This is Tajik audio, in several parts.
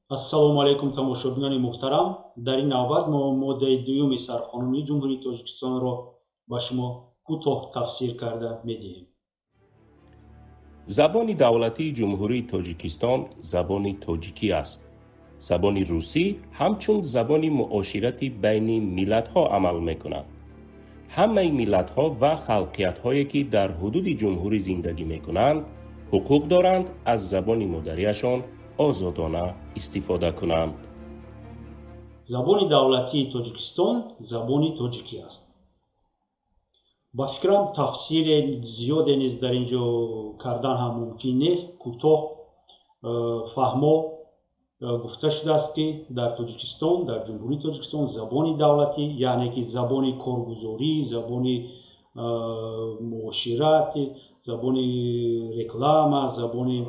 Ассалому алайкум тамошобинони муҳтарам. Дар ин навбат мо моддаи дуюми сарқонунии Ҷумҳурии Тоҷикистонро ба шумо кӯтоҳ тафсир карда медиҳем. забони давлатии ҷумҳурии тоҷикистон забони тоҷикӣ аст. забони русӣ ҳамчун забони муоширати байни миллатҳо амал мекунад. ҳамаи миллатҳо ва халқиятҳое ки дар ҳудуди ҷумҳурӣ зиндагӣ мекунанд ҳуқуқ доранд аз забони модариашон озодона истифода кунанд. Забони давлатии Тоҷикистон забони тоҷикӣ аст. ба фикрам тафсири зиёде низ дар ин ҷо кардан ҳам мумкин нест. Кӯтоҳ фаҳмо гуфта шудааст ки дар Тоҷикистон, дар Ҷумҳурии Тоҷикистон забони давлатӣ, яъне ки забони коргузорӣ, забони муошират, забони реклама, забони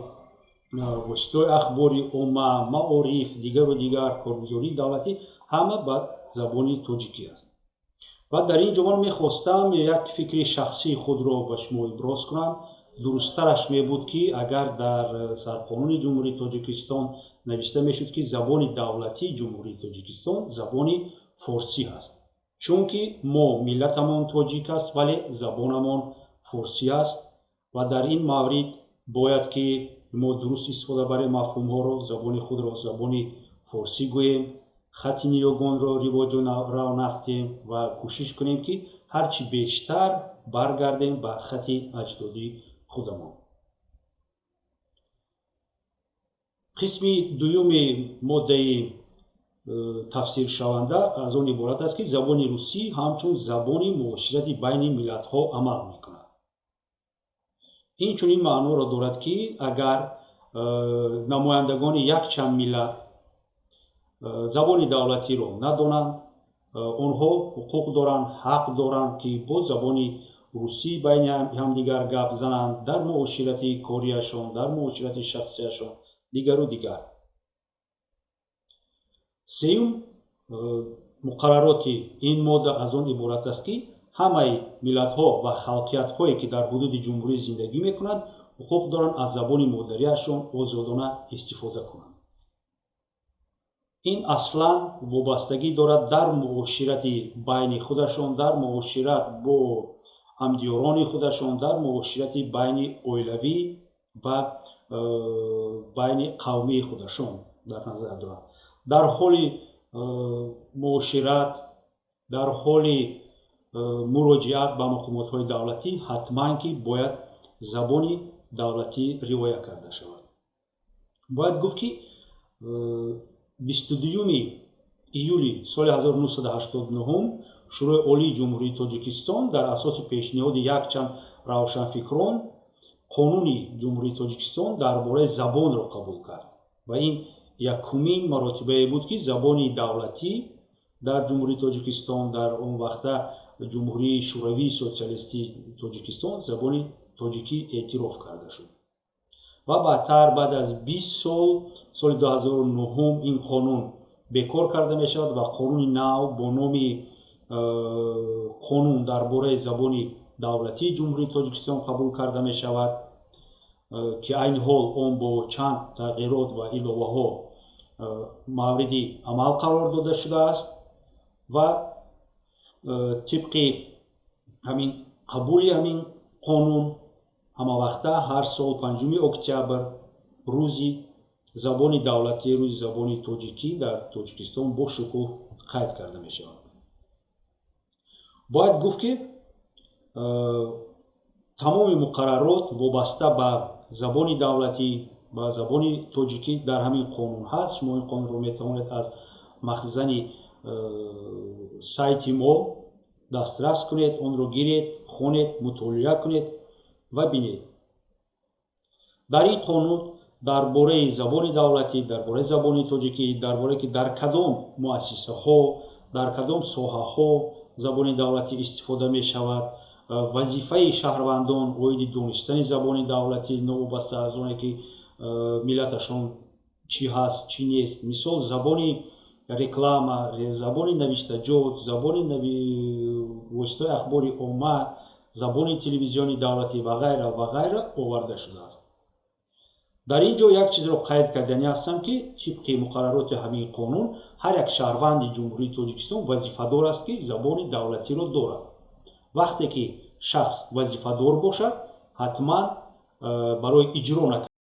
воситаҳои ахбори умма, маориф, дигару дигар коргузории давлатӣ ҳама ба забони тоҷикӣ аст. ва дар ин ҷо ман мехостам як фикри шахсии худро ба шумо иброз кунам. дурусттараш мебуд ки агар дар сарқонуни Ҷумҳурии Тоҷикистон навишта мешуд ки забони давлатии Ҷумҳурии Тоҷикистон забони форсӣ аст. чунки мо миллатамон тоҷик аст вале забонамон форсӣ аст ва дар ин маврид бояд ки мо дуруст истифода барем мафҳумҳоро, забони худро забони форсӣ гӯем, хати ниёгонро ривоҷу равнақ диҳем ва кӯшиш кунем ки ҳарчи бештар баргардем ба хати аҷдоди худамон. қисми дуюми моддаи тафсиршаванда аз он иборат аст ки забони русӣ ҳамчун забони муоширати байни миллатҳо амал мекунад. инчунин маъноро дорад ки агар намояндагони якчанд миллат забони давлатиро надонанд, онҳо ҳуқуқ доранд, ҳақ доранд ки бо забони русӣ байни ҳамдигар гап зананд дар муоширати корияшон, дар муоширати шахсияшон, дигару дигар. сеюм муқаррароти ин модда аз он иборат аст ки ҳамаи миллатҳо ва халқиятҳое ки дар ҳудуди ҷумҳурӣ зиндагӣ мекунанд ҳуқуқ доранд аз забони модариашон озодона истифода кунанд. ин аслан вобастагӣ дорад дар муоширати байни худашон, дар муошират бо ҳамдиёрони худашон, дар муоширати байни оилавӣ ва байни қавмии худашон дар назар дорад. дар ҳоли муошират, дар ҳоли муроҷиат ба мақомотҳои давлатӣ ҳатман ки бояд забони давлатӣ риоя карда шавад. бояд гуфт ки 22 июли соли 1989 шӯрои олии ҷумҳурии Тоҷикистон дар асоси пешниҳоди якчанд равшанфикрон қонуни ҷумҳурии Тоҷикистон дар бораи забонро қабул кард ва ин якумин маротибае буд ки забони давлатӣ дар ҷумҳурии Тоҷикистон, дар он вақта ҷумҳурии шӯравии социалистии Тоҷикистон забони тоҷикӣ эътироф карда шуд. ва баъдтар баъд аз 20 сол соли 2009 ин қонун бекор карда мешавад ва қонуни нав бо номи қонун дар бораи забони давлатии ҷумҳурии Тоҷикистон қабул карда мешавад ки айни ҳол он бо чанд тағйирот ва иловаҳо мавриди амал қарор дода шудааст ва тибқи ҳамин қабули ҳамин қонун ҳамавақта ҳар сол 5 октябр рӯзи забони давлатӣ, рӯзи забони тоҷикӣ дар Тоҷикистон бо шукӯҳ қайд карда мешавад. бояд гуфт ки тамоми муқаррарот вобаста ба забони давлатӣ ба забони тоҷикӣ дар ҳамин қонун ҳаст. шумо ин қонунро метавонед аз махзани сайти мо дастрас кунед, онро гиред, хонед, мутолиа кунед ва бинед. дар ин қонун дар бораи забони давлатӣ, дар бораи забони тоҷикӣ, дар бораи ки дар кадом муассисаҳо, дар кадом соҳаҳо забони давлатӣ истифода мешавад, вазифаи шаҳрвандон оиди донистани забони давлатӣ новобаста аз оне ки миллаташон чӣ ҳаст, чӣ нест. мисол забони реклама, забони навиштаҷот, забони воситаҳои ахбори умма, забони телевизиони давлатӣ ва ғайра оварда шудааст. дар ин ҷо як чизро қайд кардани ҳастам ки тибқи муқаррароти ҳамин қонун ҳар як шаҳрванди ҷумҳурии Тоҷикистон вазифадор аст ки забони давлатиро дорад. вақте ки шахс вазифадор бошад ҳатман барои иҷро накард